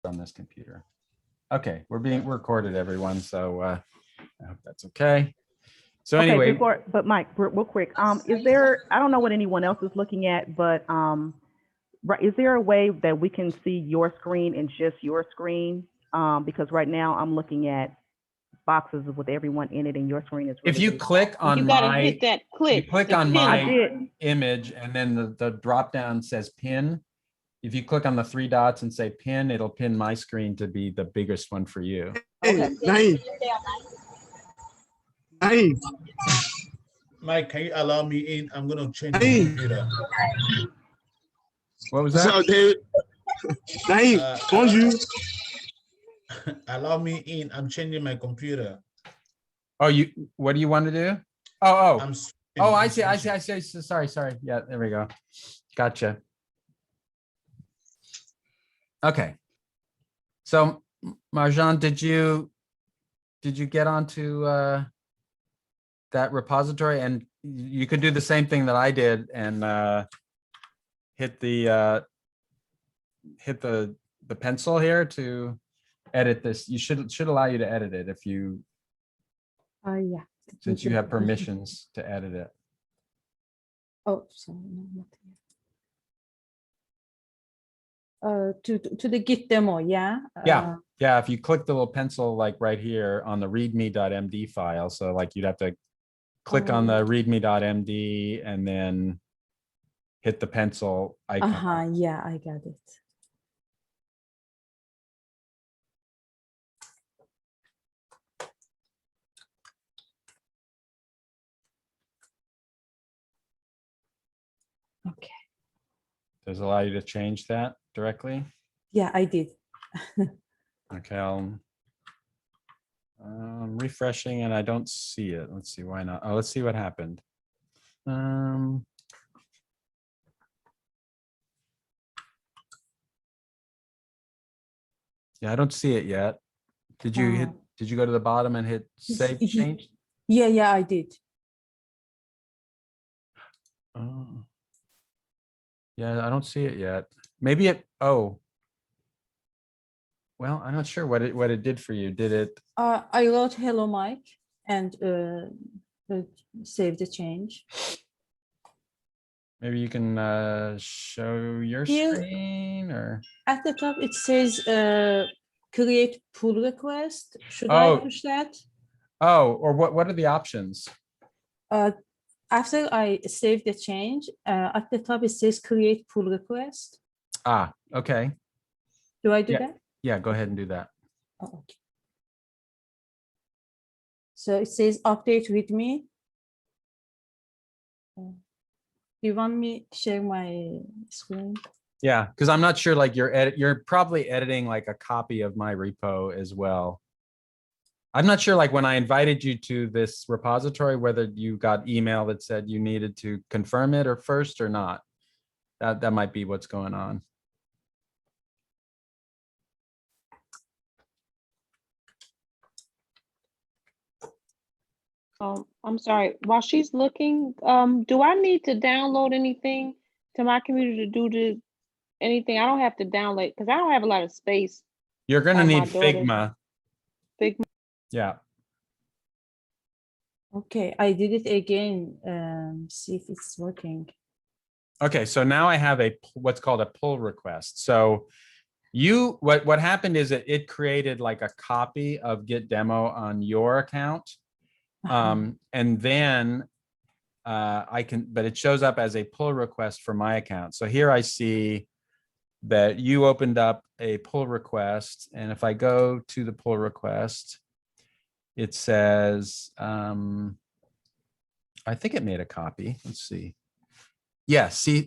on this computer. Okay, we're being recorded, everyone, so I hope that's okay. So Okay, anyway, but Mike, real quick, is there, I don't know what anyone else is looking at, but right, is there a way that we can see your screen and just your screen? Because right now I'm looking at boxes with everyone in it, and your screen is really, if you really click small. on You gotta my, hit that you click. click the on pin. I my did. image, and then the drop down says pin. If you click on the three dots and say pin, it'll pin my screen to be the biggest one for you. Hey, Naeem. Naeem. Mike, can you allow me in? I'm gonna change my Hey. computer. What was What's that? up, David? Naeem, bonjour. Allow me in. I'm changing my computer. Oh, what do you want to do? Oh, I'm I see. Sorry. Yeah, there we go. Gotcha. Okay. So Marjan, did you get onto that repository? And you could do the same thing that I did and hit the pencil here to edit this. You should allow you to edit it if you, Yeah. since you have permissions to edit it. Oh, sorry, no, not here. To the Git demo, yeah. Yeah, if you click the little pencil like right here on the readme.md file, so like you'd have to click on the readme.md and then hit the pencil icon. Yeah, I got it. Okay. Does it allow you to change that directly? Yeah, I did. Okay, I'm refreshing and I don't see it. Let's see, why not? Oh, let's see what happened. Yeah, I don't see it yet. Did you go to the bottom and hit save change? Yeah, I did. Oh. Yeah, I don't see it yet. Maybe it, oh. Well, I'm not sure what it did for you. Did it? I wrote hello, Mike, and save the change. Maybe you can show your Here- screen or? At the top, it says create pull request. Should I Oh. push that? Oh, or what are the options? After I save the change, at the top, it says create pull request. Ah, okay. Do I do Yeah. that? Yeah, go ahead and do that. Oh, okay. So it says update with me. Do you want me to share my screen? Yeah, because I'm not sure, like you're probably editing like a copy of my repo as well. I'm not sure, like when I invited you to this repository, whether you got email that said you needed to confirm it or first or not. That might be what's going on. I'm sorry. While she's looking, do I need to download anything to my computer to do anything? I don't have to download because I don't have a lot of space. You're gonna my need daughter- Figma. Figma. Yeah. Okay, I did it again. See if it's working. Okay, so now I have what's called a pull request. So what happened is that it created like a copy of Git demo on your account. And then but it shows up as a pull request for my account. So here I see that you opened up a pull request. And if I go to the pull request, it says, I think it made a copy. Let's see. Yeah, see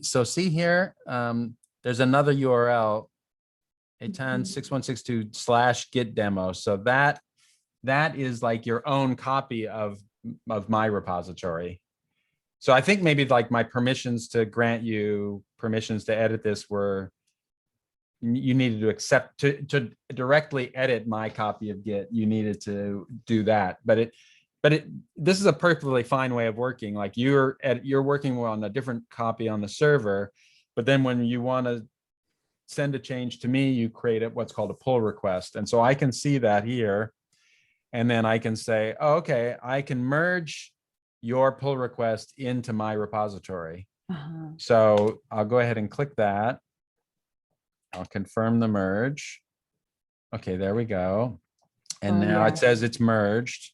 here, there's another URL, a106162/git demo. So that is like your own copy of my repository. So I think maybe like my permissions to grant you permissions to edit this were, you needed to accept to directly edit my copy of Git. You needed to do that, but this is a perfectly fine way of working. Like you're working on a different copy on the server, but then when you want to send a change to me, you create what's called a pull request. And so I can see that here. And then I can say, oh, okay, I can merge your pull request into my repository. Uh-huh. So I'll go ahead and click that. I'll confirm the merge. Okay, there we go. And Oh, now yeah. it says it's merged.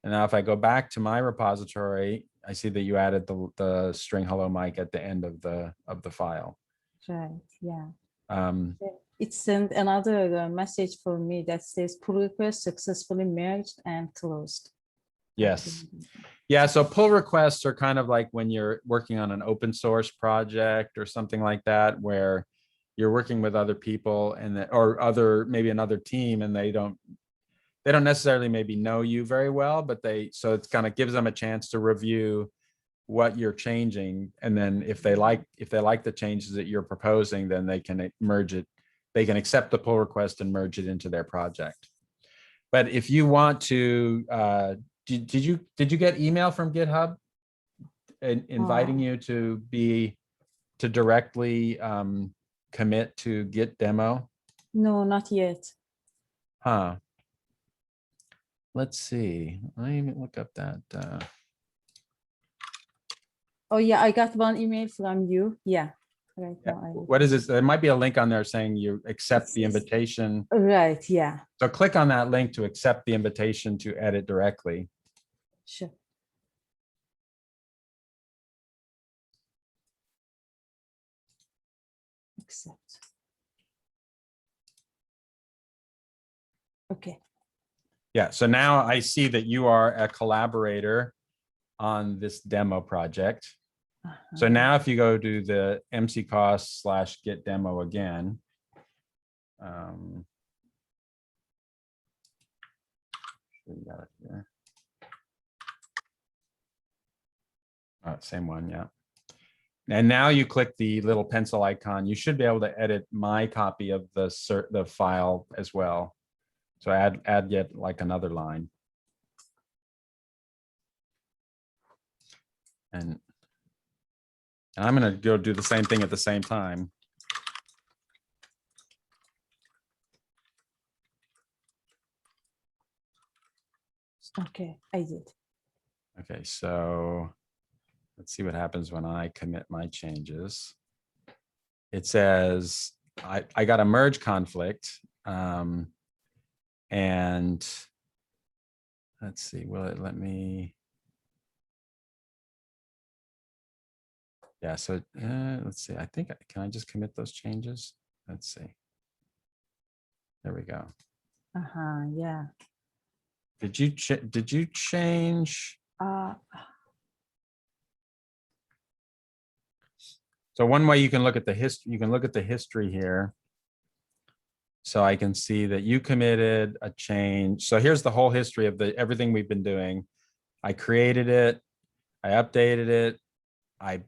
And now if I go back to my repository, I see that you added the string hello Mike at the end of the file. Right. Yeah. Um, It sent another message for me that says pull request successfully merged and closed. yes. Yeah, so pull requests are kind of like when you're working on an open source project or something like that, where you're working with other people or maybe another team, and they don't necessarily maybe know you very well, but so it kind of gives them a chance to review what you're changing. And then if they like the changes that you're proposing, then they can merge it. They can accept the pull request and merge it into their project. But if you want to, did you get email from GitHub inviting you to directly commit to Git demo? No, not yet. Huh. Let's see. Let me look up that. Oh yeah, I got one email from you. Yeah. Right now. What is this? There might be a link on there saying you accept the invitation. Right. Yeah. So click on that link to accept the invitation to edit directly. Sure. Accept. Okay. Yeah, so now I see that you are a collaborator on this demo project. So now if you go to the mccost/git demo again, we got it here. Same one, yeah. And now you click the little pencil icon, you should be able to edit my copy of the file as well. So add yet like another line. And I'm going to go do the same thing at the same time. Okay, I did. Okay, so let's see what happens when I commit my changes. It says I got a merge conflict. And let's see, will it let me? Yeah, so let's see, I think, can I just commit those changes? Let's see. There we go. Yeah. Did you change? So one way you can look at the history here. So I can see that you committed a change. So here's the whole history of everything we've been doing. I created it, I updated it, I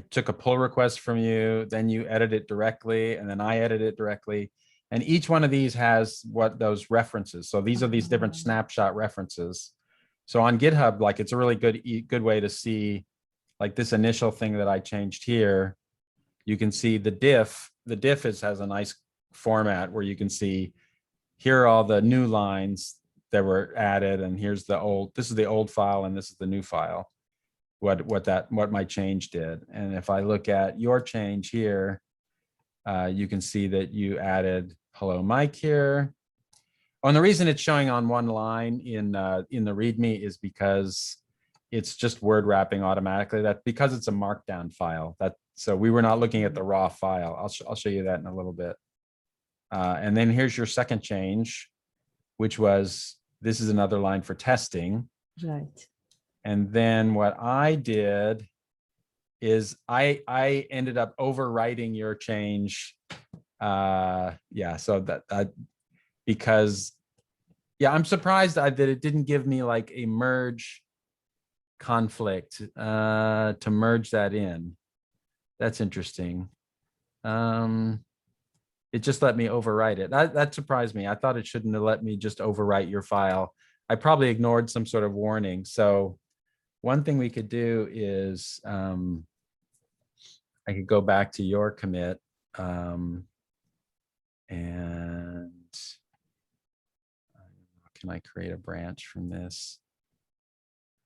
took a pull request from you, then you edit it directly, and then I edit it directly. And each one of these has those references. So these are these different snapshot references. So on GitHub, like it's a really good way to see like this initial thing that I changed here. You can see the diff. The diff has a nice format where you can see here are all the new lines that were added, and here's this is the old file and this is the new file, what my change did. And if I look at your change here, you can see that you added hello Mike here. Oh, and the reason it's showing on one line in the README is because it's just word wrapping automatically. That because it's a markdown file. So we were not looking at the raw file. I'll show you that in a little bit. And then here's your second change, which was, this is another line for testing. Right. And then what I did is I ended up overwriting your change. Yeah, so because, yeah, I'm surprised that it didn't give me like a merge conflict to merge that in. That's interesting. It just let me overwrite it. That surprised me. I thought it shouldn't have let me just overwrite your file. I probably ignored some sort of warning. So one thing we could do is I could go back to your commit. And can I create a branch from this?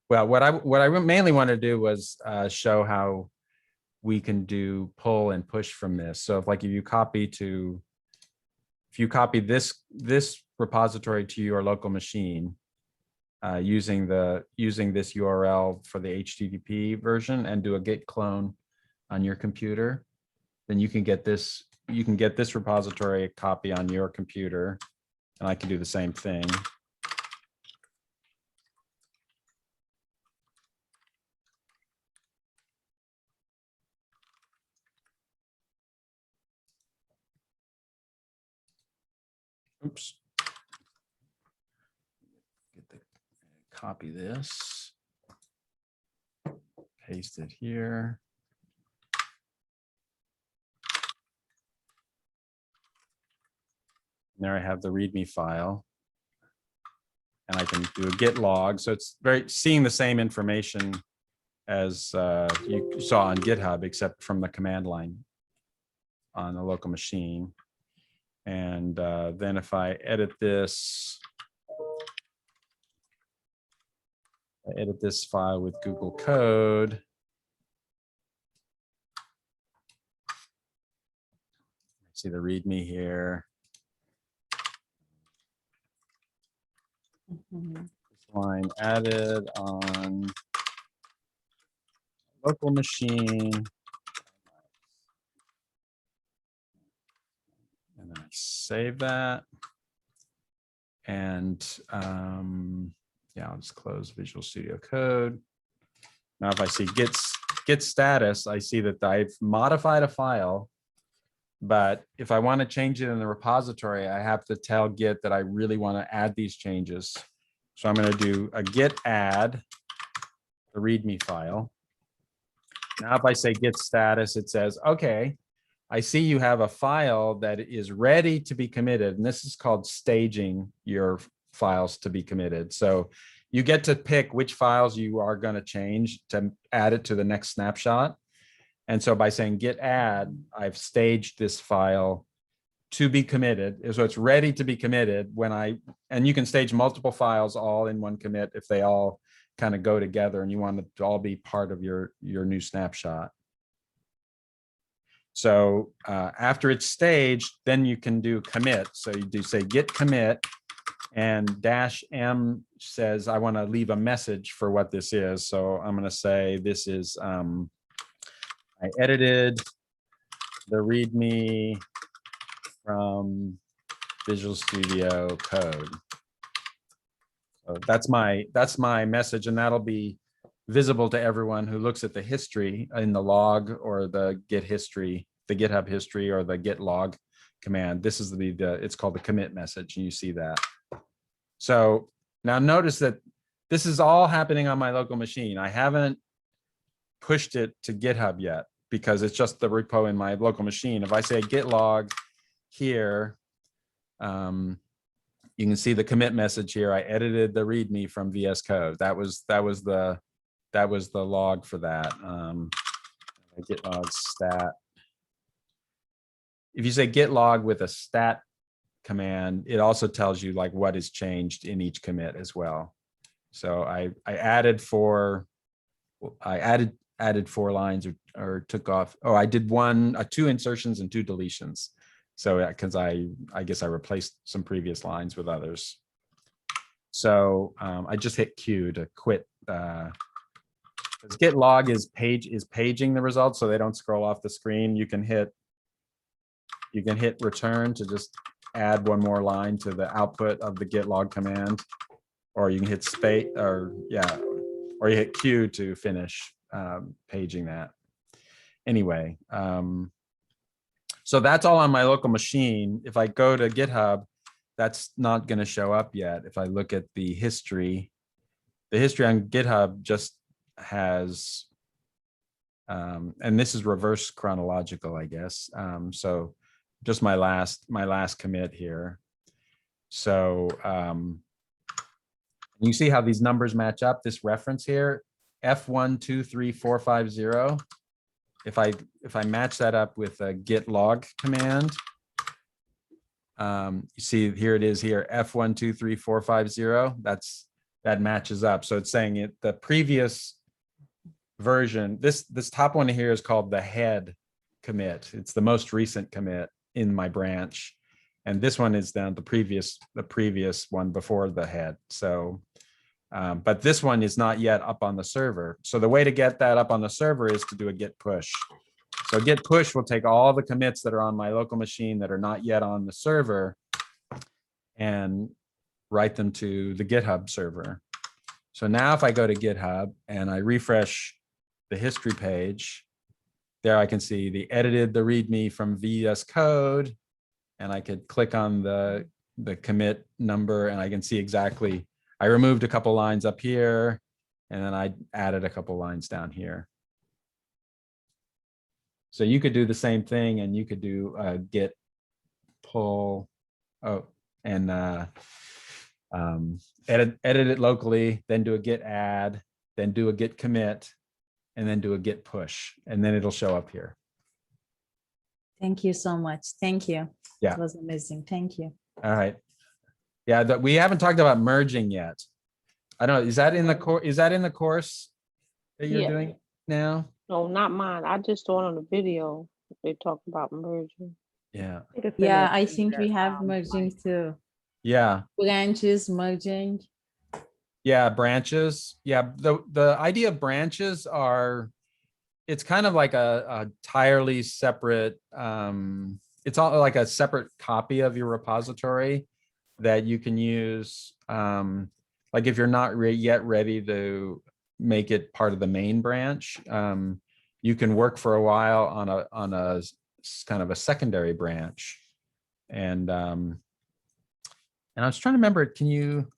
Well, what I mainly want to do was show how we can do pull and push from this. So if you copy this repository to your local machine, using this URL for the HTTP version and do a git clone on your computer, then you can get this repository copy on your computer, and I can do the same thing. Oops. Copy this, paste it here. There I have the README file, and I can do a git log. So it's seeing the same information as you saw on GitHub, except from the command line on the local machine. And then if I edit this, file with Google Code. See the README here. Mhm. This line added on local machine. And then I save that. And yeah, I'll just close Visual Studio Code. Now, if I see git status, I see that I've modified a file. But if I want to change it in the repository, I have to tell Git that I really want to add these changes. So I'm going to do a git add the README file. Now, if I say git status, it says, okay, I see you have a file that is ready to be committed. And this is called staging your files to be committed. So you get to pick which files you are going to change to add it to the next snapshot. And so by saying git add, I've staged this file to be committed. So it's ready to be committed and you can stage multiple files all in one commit if they all kind of go together and you want it to all be part of your new snapshot. So after it's staged, then you can do commit. So you do say git commit, and -m says, I want to leave a message for what this is. So I'm going to say this is, I edited the README from Visual Studio Code. So that's my message, and that'll be visible to everyone who looks at the history in the log or the Git history, the GitHub history or the git log command. This is it's called the commit message, and you see that. So now notice that this is all happening on my local machine. I haven't pushed it to GitHub yet because it's just the repo in my local machine. If I say git log here, you can see the commit message here. I edited the README from VS Code. That was the log for that. Git log stat. If you say git log with a stat command, it also tells you like what is changed in each commit as well. So I added 4 lines or took off. Oh, I did 2 insertions and 2 deletions. So because I guess I replaced some previous lines with others. So I just hit Q to quit. Git log is paging the results so they don't scroll off the screen. You can hit return to just add 1 more line to the output of the git log command, or you can hit space or you hit Q to finish paging that. Anyway, so that's all on my local machine. If I go to GitHub, that's not going to show up yet. If I look at the history on GitHub just has, and this is reverse chronological, I guess. So just my last commit here. So you see how these numbers match up, this reference here, F123450. If I match that up with a git log command, You see here it is here, F123450. That matches up. So it's saying it, the previous version, this top one here is called the head commit. It's the most recent commit in my branch. And this one is down the previous one before the head. So, but this one is not yet up on the server. So the way to get that up on the server is to do a git push. So git push will take all the commits that are on my local machine that are not yet on the server and write them to the GitHub server. So now if I go to GitHub and I refresh the history page, there I can see the README from VS Code, and I could click on the commit number and I can see exactly, I removed a couple lines up here and then I added a couple lines down here. So you could do the same thing and you could do a git pull, and edit it locally, then do a git add, then do a git commit, and then do a git push, and then it'll show up here. Thank you so much. Thank you. Yeah. It was amazing. Thank you. All right. Yeah, we haven't talked about merging yet. I don't know, is that in the course that you're Yeah. doing now? No, not mine. I just saw it on the video. They talked about merging. Yeah. Yeah, I think we have merging too. Yeah. Branches merging. Yeah, branches. Yeah, the idea of branches are, it's kind of like a entirely separate, it's all like a separate copy of your repository that you can use. Like if you're not yet ready to make it part of the main branch, you can work for a while on a kind of a secondary branch. And I was trying to remember,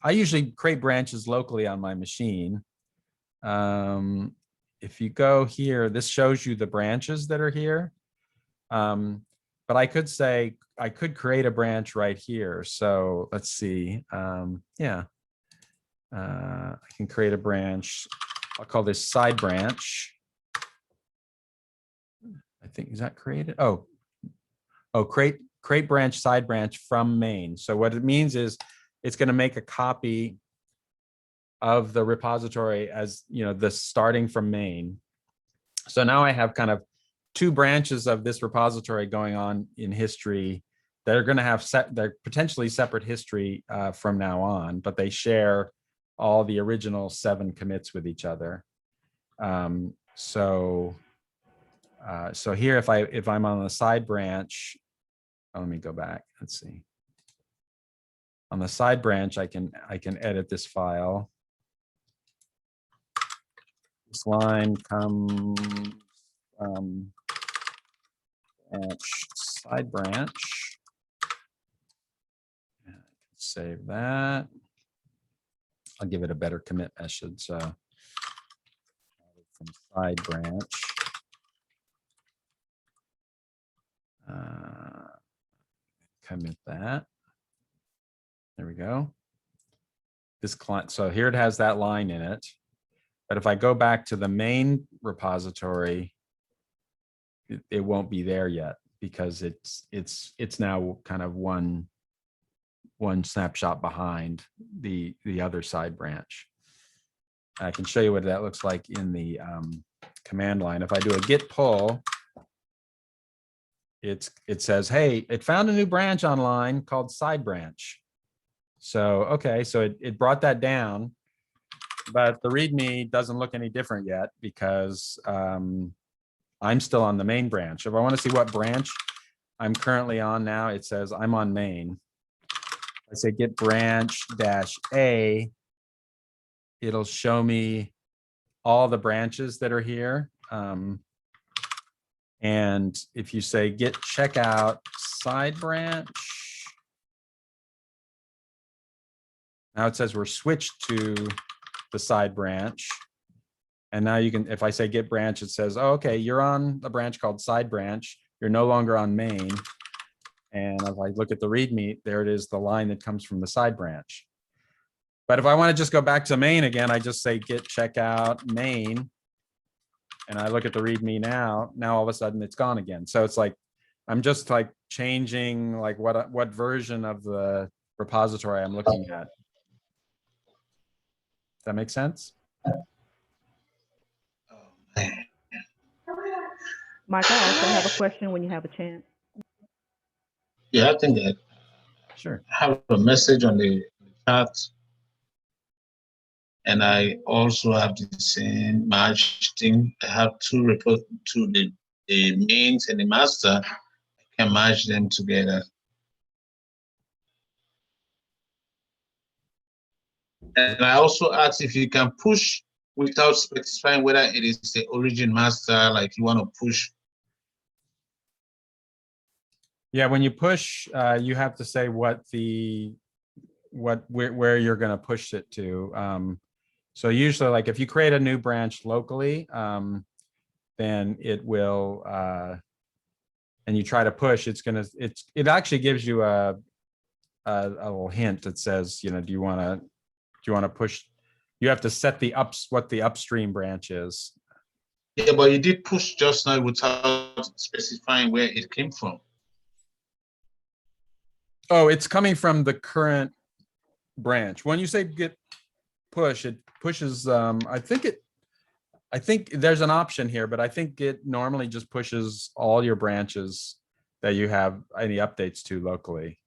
I usually create branches locally on my machine. If you go here, this shows you the branches that are here. But I could say, I could create a branch right here. So let's see. Yeah. I can create a branch. I'll call this side branch. I think, is that created? Oh, create branch, side branch from main. So what it means is it's going to make a copy of the repository as, the starting from main. So now I have kind of two branches of this repository going on in history that are going to have they're potentially separate history from now on, but they share all the original 7 commits with each other. So here, if I'm on the side branch, let me go back. Let's see. On the side branch, I can edit this file. This line comes from side branch. And I can save that. I'll give it a better commit message. So from side branch. Commit that. There we go. This client, so here it has that line in it. But if I go back to the main repository, it won't be there yet because it's now kind of one snapshot behind the other side branch. I can show you what that looks like in the command line. If I do a git pull, it says, hey, it found a new branch online called side branch. So, okay, so it brought that down, but the README doesn't look any different yet because I'm still on the main branch. If I want to see what branch I'm currently on now, it says I'm on main. I say git branch -a, it'll show me all the branches that are here. And if you say git checkout side branch, now it says we're switched to the side branch. And now you can, if I say git branch, it says, oh, okay, you're on a branch called side branch. You're no longer on main. And if I look at the README, there it is, the line that comes from the side branch. But if I want to just go back to main again, I just say git checkout main. And I look at the README now all of a sudden it's gone again. So it's like I'm just like changing like what version of the repository I'm looking at. Does that make sense? Mike, I also have a question when you have a chance. Yeah, I think that Sure. I have a message on the chat. And I also have the same merge thing. I have two report to the mains and the master. I can merge them together. And I also asked if you can push without specifying whether it is the origin master, like you want to push. Yeah, when you push, you have to say where you're going to push it to. So usually, like if you create a new branch locally, then it will, and you try to push, it actually gives you a little hint that says, do you want to push? You have to set what the upstream branch is. Yeah, but you did push just now without specifying where it came from. Oh, it's coming from the current branch. When you say git push, it pushes, I think there's an option here, but I think it normally just pushes all your branches that you have any updates to locally,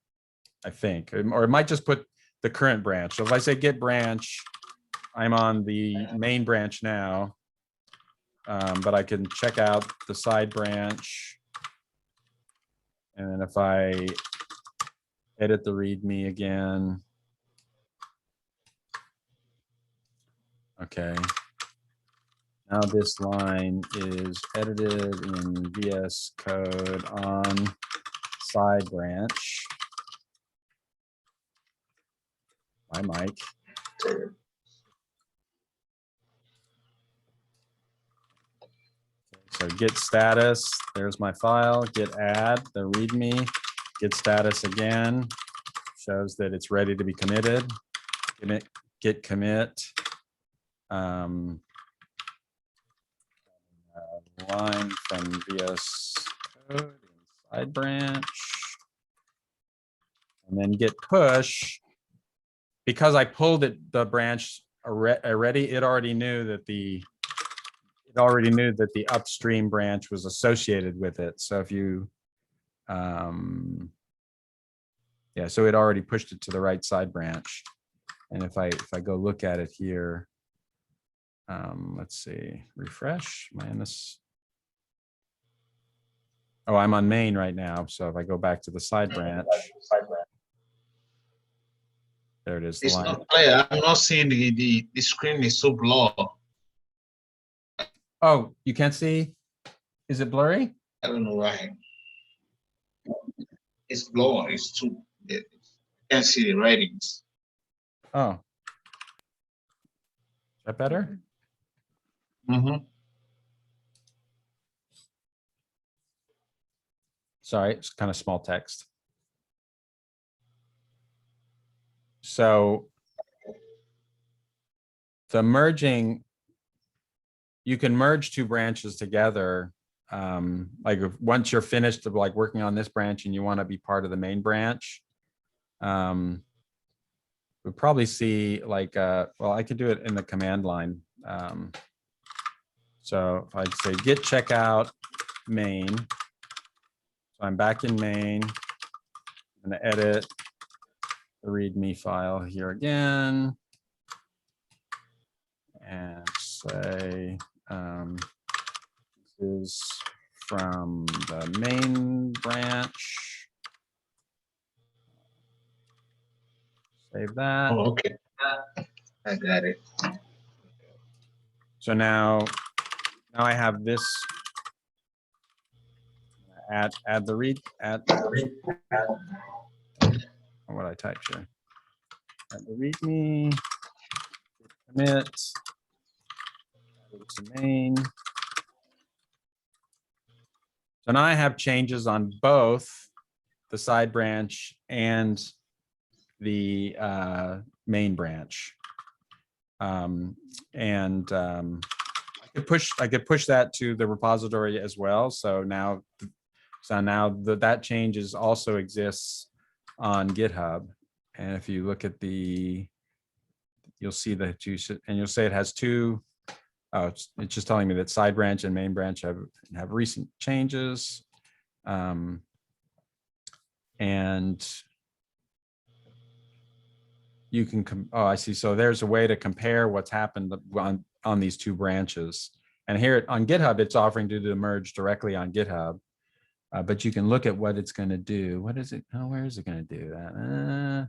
I think, or it might just put the current branch. So if I say git branch, I'm on the main branch now, but I can check out the side branch. And then if I edit the README again. Okay. Now this line is edited in VS Code on side branch. Hi, Mike. So git status, there's my file, git add, the README, git status again, shows that it's ready to be committed. Git commit. Line from VS Code side branch, and then git push. Because I pulled the branch already, it already knew that the upstream branch was associated with it. So if you, yeah, so it already pushed it to the right side branch. And if I go look at it here, let's see, refresh, am I in this? Oh, I'm on main right now. So if I go back to the side branch, there it is. The It's line. not clear. I'm not seeing the screen is so blurry. Oh, you can't see? Is it blurry? I don't know why. It's blurry. It's too. You can't see the writings. Oh. Is that better? Mm-hmm. Sorry, it's kind of small text. So the merging, you can merge two branches together. Like once you're finished of like working on this branch and you want to be part of the main branch, we'll probably see like, well, I could do it in the command line. So if I'd say git checkout main. So I'm back in main. I'm going to edit the README file here again. And say, this is from the main branch. Save that. Oh, okay. I got it. So now I have this. Add the read. What I typed here. Add the README. Commit. To main. So now I have changes on both the side branch and the main branch. I could push that to the repository as well. So now So now that changes also exists on GitHub. And if you look at you'll see that and you'll say it has two. Oh, it's just telling me that side branch and main branch have recent changes. And you can, oh, I see. So there's a way to compare what's happened on these two branches. And here on GitHub, it's offering to do the merge directly on GitHub. But you can look at what it's going to do. What is it? Oh, where is it going to do that?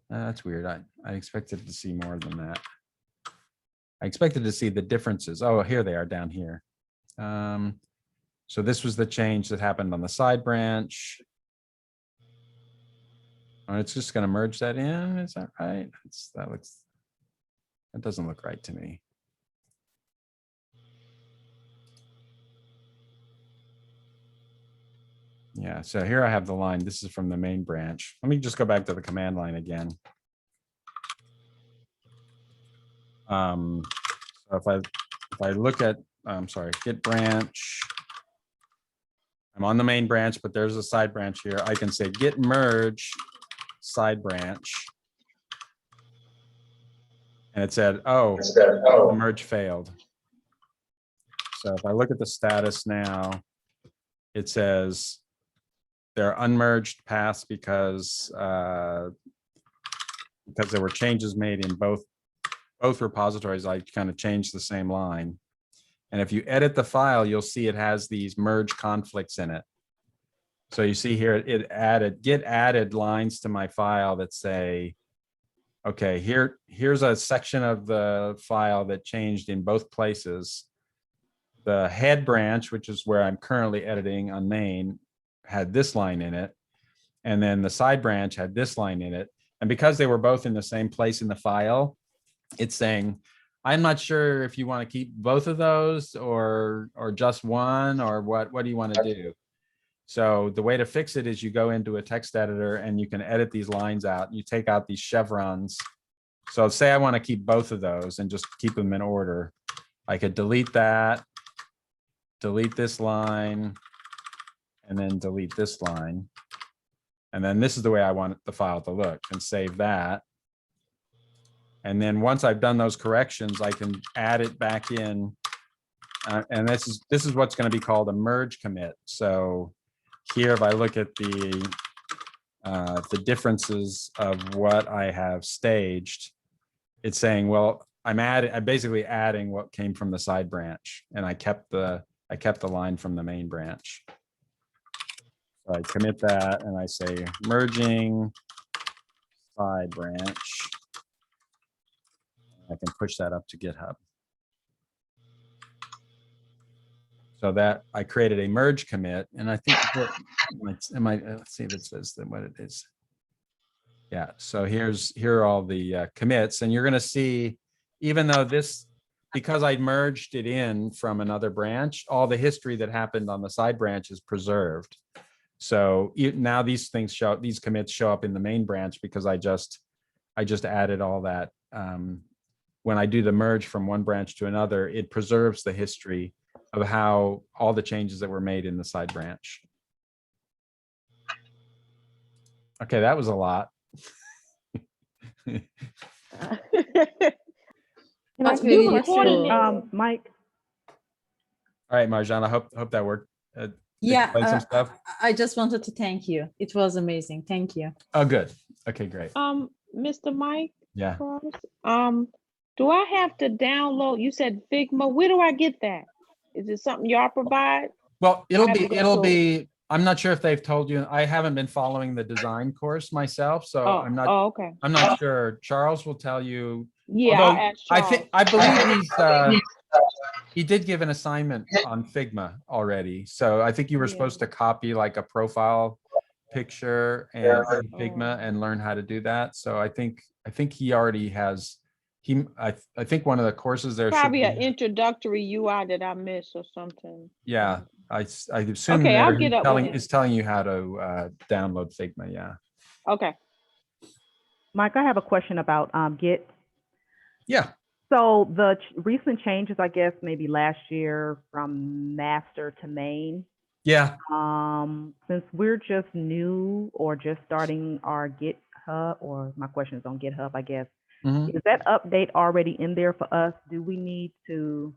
That's weird. I expected to see more than that. I expected to see the differences. Oh, here they are down here. So this was the change that happened on the side branch. Oh, it's just going to merge that in. Is that right? That doesn't look right to me. Yeah, so here I have the line. This is from the main branch. Let me just go back to the command line again. So if I look at, I'm sorry, git branch, I'm on the main branch, but there's a side branch here. I can say git merge side branch. And it said, oh, the merge failed. So if I look at the status now, it says they're unmerged paths because there were changes made in both repositories. I kind of changed the same line. And if you edit the file, you'll see it has these merge conflicts in it. So you see here, Git added lines to my file that say, okay, here's a section of the file that changed in both places. The head branch, which is where I'm currently editing on main, had this line in it. And then the side branch had this line in it. And because they were both in the same place in the file, it's saying, I'm not sure if you want to keep both of those or just one, or what do you want to do? So the way to fix it is you go into a text editor and you can edit these lines out. You take out these chevrons. So say I want to keep both of those and just keep them in order. I could delete that, delete this line, and then delete this line. And then this is the way I want the file to look, and save that. And then once I've done those corrections, I can add it back in. And this is what's going to be called a merge commit. So here, if I look at the differences of what I have staged, it's saying, well, I'm basically adding what came from the side branch, and I kept the line from the main branch. So I commit that and I say merging side branch. I can push that up to GitHub. So that I created a merge commit, and I think let's see if it says what it is. Yeah, so here are all the commits, and you're going to see, even though because I merged it in from another branch, all the history that happened on the side branch is preserved. So now these commits show up in the main branch because I just added all that. When I do the merge from one branch to another, it preserves the history of how all the changes that were made in the side branch. Okay, that was a lot. Can That's I very do recording useful. it? Mike, All right, Marjan, I hope that worked. Yeah, explain some stuff. I just wanted to thank you. It was amazing. Thank you. Oh, good. Okay, great. Mr. Mike Yeah. Cross, do I have to download? You said Figma. Where do I get that? Is it something y'all provide? Well, I have to go to- I'm not sure if they've told you. I haven't been following the design course myself, so I'm not okay. sure. Charles will tell you. Yeah, Although I'll ask I Charles. believe he did give an assignment on Figma already. So I think you were Yeah. supposed to copy like a profile picture and Figma Oh. and learn how to do that. So I think he already has. I think one of the courses there Probably should an be. introductory UI that I missed or something. Yeah, I assume Okay, I'll there get up with him. is telling you how to download Figma. Yeah. Okay. Mike, I have a question about Git. Yeah. So the recent changes, I guess, maybe last year from master to main, Yeah. Since we're just new or just starting our GitHub, or my question is on GitHub, I guess, Mhm. is that update already in there for us? Do we need to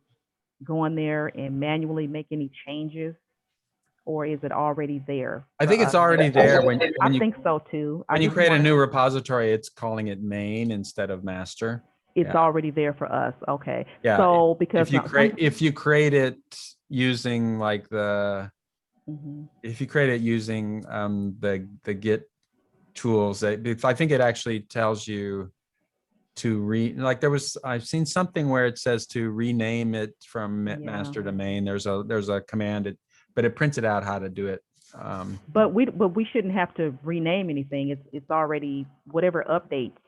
go in there and manually make any changes? Or is it already there? I for think it's us? already there when I you think so too. I when you just create a wanted- new repository, it's calling it main instead of master. It's yeah. already there for us. Okay. Yeah, So because If you create it using like Mhm. if you create it using the Git tools, I think it actually tells you to like I've seen something where it says to rename it from master to main. There's a command, but it printed out how to do it. But we shouldn't have to rename anything. It's already whatever updates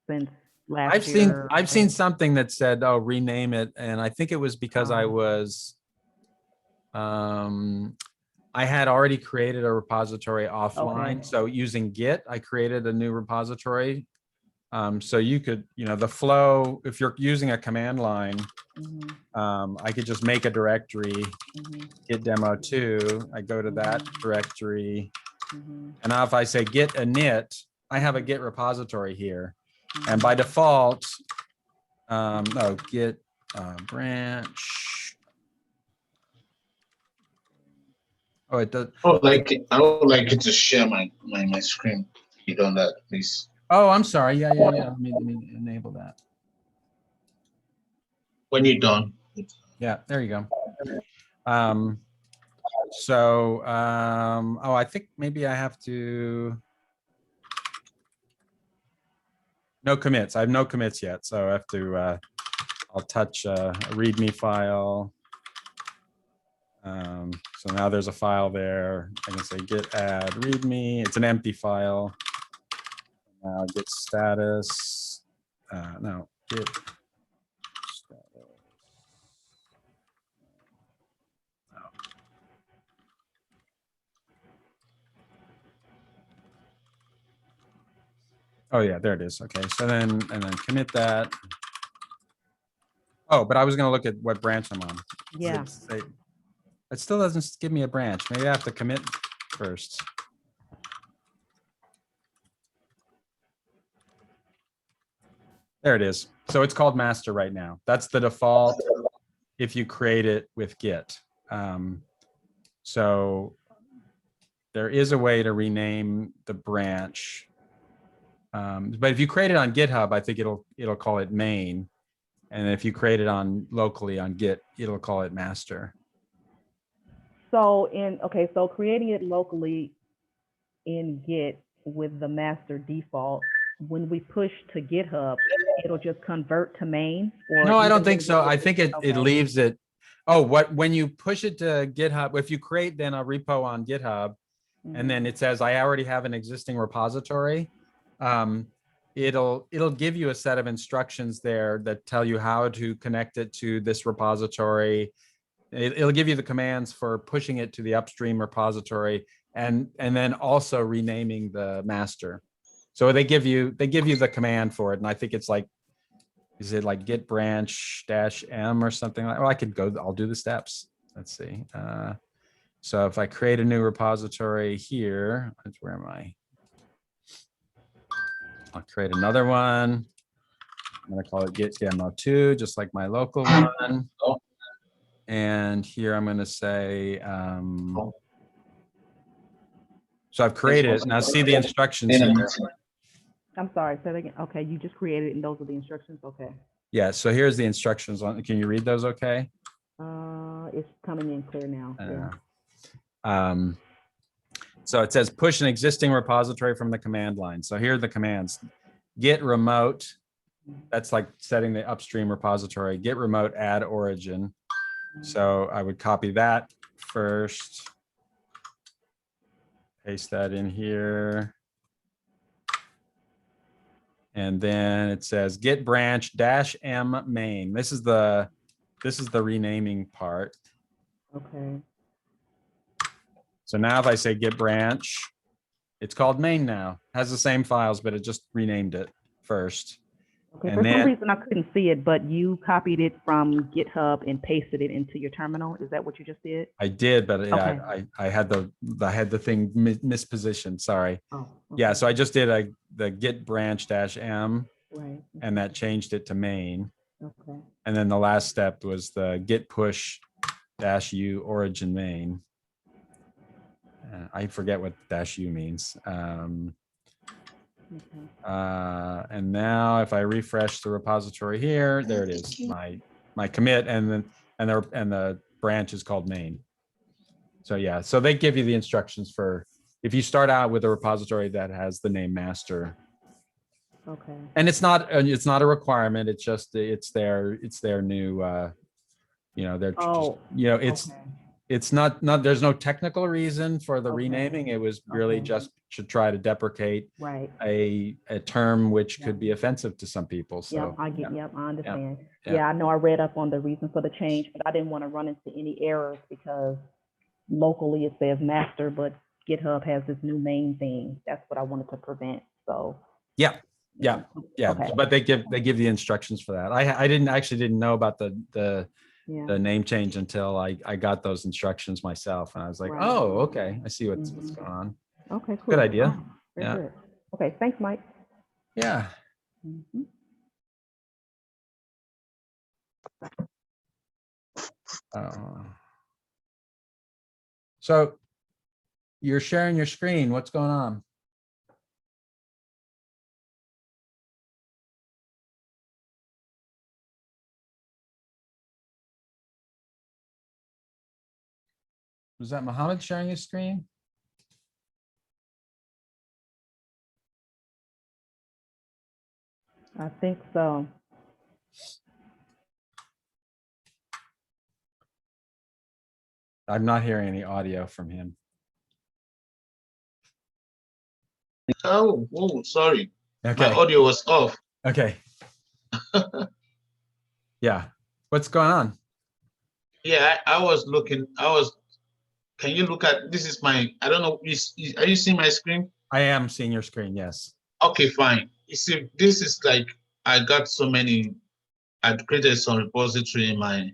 since last year. I've seen something that said, oh, rename it. And I think it was because I was, I had already created a repository offline. Okay. So using Git, I created a new repository. So you could, the flow, if you're using a command line, Mhm, I could just make a directory, mhm, git demo 2. I go to that directory. mhm, And now if I say git init, I have a Git repository here. And mhm. by default, no, git branch. Oh, it does. I would like you to share my screen. You done that, please. Oh, I'm sorry. Yeah. Let me enable that. When you're done. Yeah, there you go. Oh, I think maybe I have to. No commits. I have no commits yet. So I have to, I'll touch a README file. So now there's a file there. I can say git add README. It's an empty file. Now git status. No, git status. Oh yeah, there it is. Okay, so then commit that. Oh, but I was gonna look at what branch I'm on. Yeah. It still doesn't give me a branch. Maybe I have to commit first. There it is. So it's called master right now. That's the default if you create it with Git. So there is a way to rename the branch. But if you create it on GitHub, I think it'll call it main. And if you create it locally on Git, it'll call it master. So so creating it locally in Git with the master default, when we push to GitHub, it'll just convert to main? Or No, I even don't think when so. we- I think it Okay. leaves it. Oh, when you push it to GitHub, if you create then a repo on GitHub, and then it says, I already have an existing repository, it'll give you a set of instructions there that tell you how to connect it to this repository. It'll give you the commands for pushing it to the upstream repository and then also renaming the master. So they give you the command for it. And I think it's like, is it like git branch -m or something like, well, I'll do the steps. Let's see. So if I create a new repository here, where am I? I'll create another one. I'm going to call it git demo 2, just like my local one. And here I'm going to say, so I've created it. Now see the instructions here. I'm sorry, say that again. Okay, you just created it and those are the instructions? Okay. Yeah, so here's the instructions on, can you read those okay? It's coming in clear now. Yeah. So it says push an existing repository from the command line. So here are the commands. Git remote, that's like setting the upstream repository. Git remote add origin. So I would copy that first. Paste that in here. And then it says git branch -m main. This is the renaming part. Okay. So now if I say git branch, it's called main now. Has the same files, but it just renamed it first. Okay, And for some then- reason I couldn't see it, but you copied it from GitHub and pasted it into your terminal. Is that what you just did? I did, but yeah, Okay. I had the thing mispositioned. Sorry. Oh. Yeah, okay. so I just did the git branch -m, Right. and that changed it to main. Okay. And then the last step was the git push -u origin main. I forget what -u means. Okay. And now if I refresh the repository here, there it is, my commit, and then and the branch is called main. So yeah, so they give you the instructions for if you start out with a repository that has the name master, Okay. and it's not a requirement. It's just it's their new their Oh. it's okay. it's not there's no technical reason for the Okay. renaming. It was really Okay. just to try to deprecate Right. a term which Yeah. could be offensive to some people. So Yep, I get, yep, I understand. yeah. Yeah, I know I read up on the reason for the change, but I didn't want to run into any errors because locally it says master, but GitHub has this new main thing. That's what I wanted to prevent, so. Yeah, yeah, yeah. Okay. But they give the instructions for that. I didn't know about the Yeah, name change until I got those instructions myself, and I was like, Right. oh, okay, I see what's Mhm. going on. okay, cool. Good idea. Oh, very Yeah. good. Okay, thanks, Mike. Yeah. Mhm. So you're sharing your screen. What's going on? Was that Mohammed sharing his screen? I think so. I'm not hearing any audio from him. Oh, sorry. My Okay, audio was off. okay. Yeah, what's going on? Yeah, I was looking. Can you look at this? Is my, I don't know. Are you seeing my screen? I am seeing your screen, yes. Okay, fine. You see, this is like, I got so many, I've created some repository in my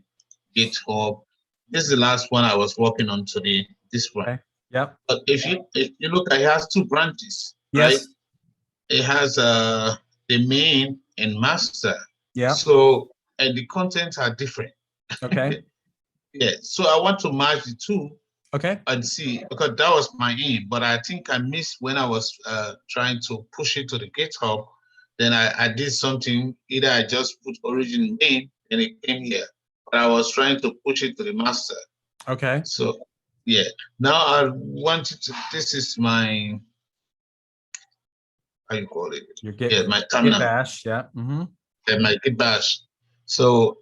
GitHub. This is the last one I was working on today, this one. Okay. Yep, But if you look, it has two branches, right? yes, It has the main and master. yeah, So, and the contents are different. okay, Yeah, so I want to merge the two okay, and see, because that was my aim, but I think I missed when I was trying to push it to the GitHub. Then I did something, either I just put origin main and it came here, but I was trying to push it to the master. okay, So yeah, now I wanted to, this is my, how you call it? your Git, Yeah, my Git terminal, bash, yeah, mm-hmm, and my Git bash. So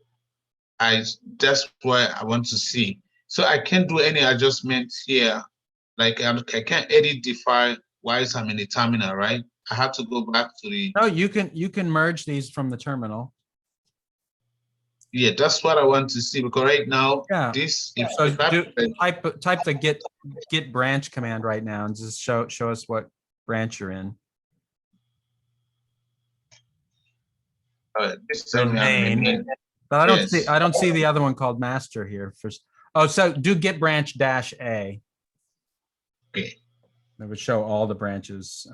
that's why I want to see. So I can't do any adjustments here. Like I can't edit the file whilst I'm in the terminal, right? I have to go back to the, no, you can merge these from the terminal. yeah, that's what I want to see, because right now, Yeah. this, So if I, type the git branch command right now and just show us what branch you're in. this tell me I'm in Main. main. But I don't Yes. see the other one called master here first. Oh, so do git branch -a. Okay. That would show all the branches.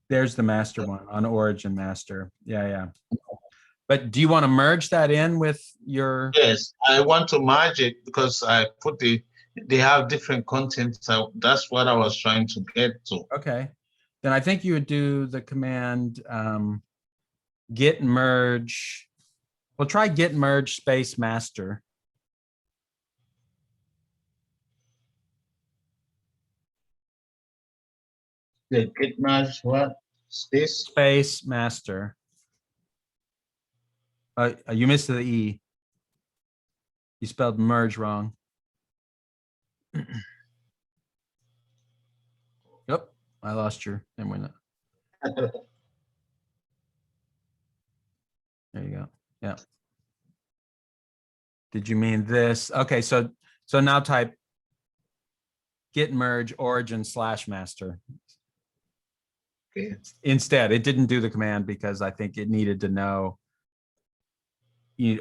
There's the master one on origin master. Yeah. But do you want to merge that in with your? Yes, I want to merge it because I put they have different content. So that's what I was trying to get to. Okay, then I think you would do the command git merge. We'll try git merge space master. The git merge what? Space? Space master. You missed the E. You spelled merge wrong. Yep, I lost your, and we're not. There you go. Yeah. Did you mean this? Okay, so now type git merge origin /master. Okay. Instead, it didn't do the command because I think it needed to know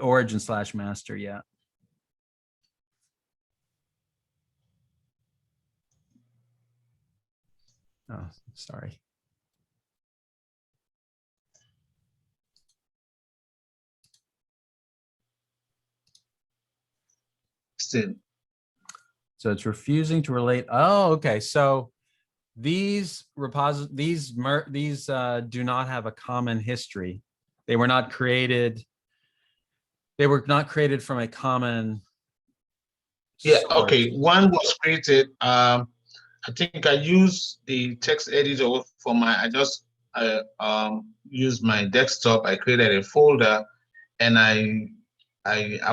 origin/master yet. Oh, sorry. Still, So it's refusing to relate. Oh, okay. So these do not have a common history. They were not created. They were not created from a common. yeah, source. okay. One was created. I think I used the text editor for I used my desktop. I created a folder, and I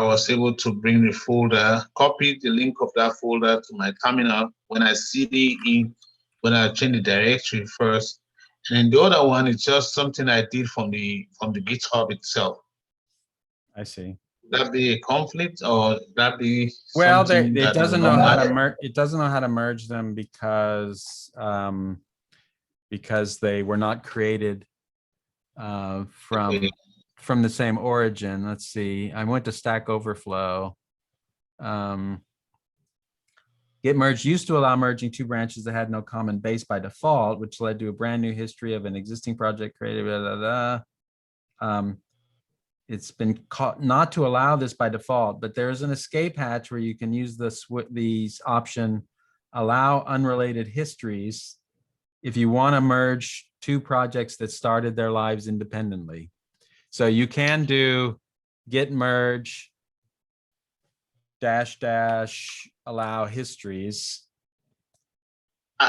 was able to bring the folder, copy the link of that folder to my terminal when I cd in, when I change the directory first. And then the other one is just something I did from the GitHub itself. I see. Would that be a conflict, or that be Well, something it that doesn't will know not how to matter? merge. It doesn't know how to merge them because they were not created Okay. from the same origin. Let's see. I went to Stack Overflow. Git merge used to allow merging two branches that had no common base by default, which led to a brand new history of an existing project created. Blah, blah, blah. It's been caught not to allow this by default, but there is an escape hatch where you can use these option, allow unrelated histories, if you want to merge two projects that started their lives independently. So you can do git merge -- allow histories.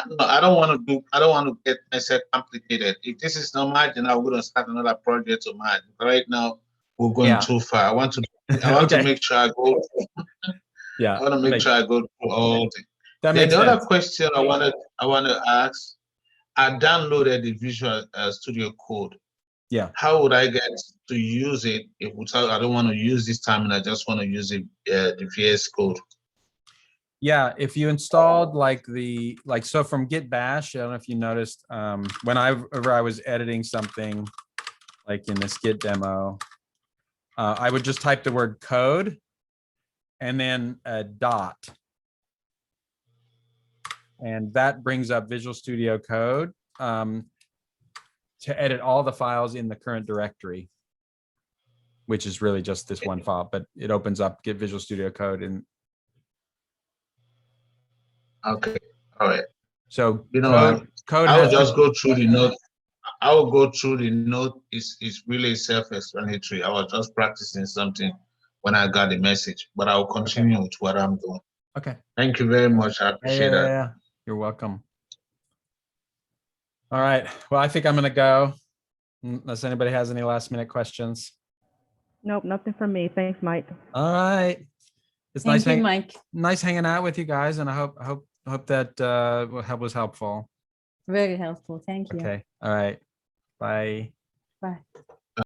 No, I don't want to get myself complicated. If this is not margin, I'm going to start another project to merge. Right now, we're going Yeah. too far. I want to Okay. make sure I go. Yeah. I want to make sure I go through all the. That Then makes the sense. other question I want to ask, I downloaded the Visual Studio Code. Yeah. How would I get to use it if I don't want to use this time and I just want to use the VS Code? Yeah, if you installed so from Git Bash, I don't know if you noticed, whenever I was editing something like in this Git demo, I would just type the word code and then a dot. And that brings up Visual Studio Code to edit all the files in the current directory, which is really just this one file, but it opens up Git Visual Studio Code. And Okay, all right. so code I will just go through the note. I will go through the note. It's really self-explanatory. I was just practicing something when I got the message, but I will continue with what I'm doing. Okay. Thank you very much. I appreciate that. Yeah. You're welcome. All right. Well, I think I'm going to go unless anybody has any last minute questions. Nope, nothing from me. Thanks, Mike. All right. It's Thank you, Mike. nice hanging out with you guys, and I hope that was helpful. Very helpful. Thank you. Okay. All right. Bye. Bye.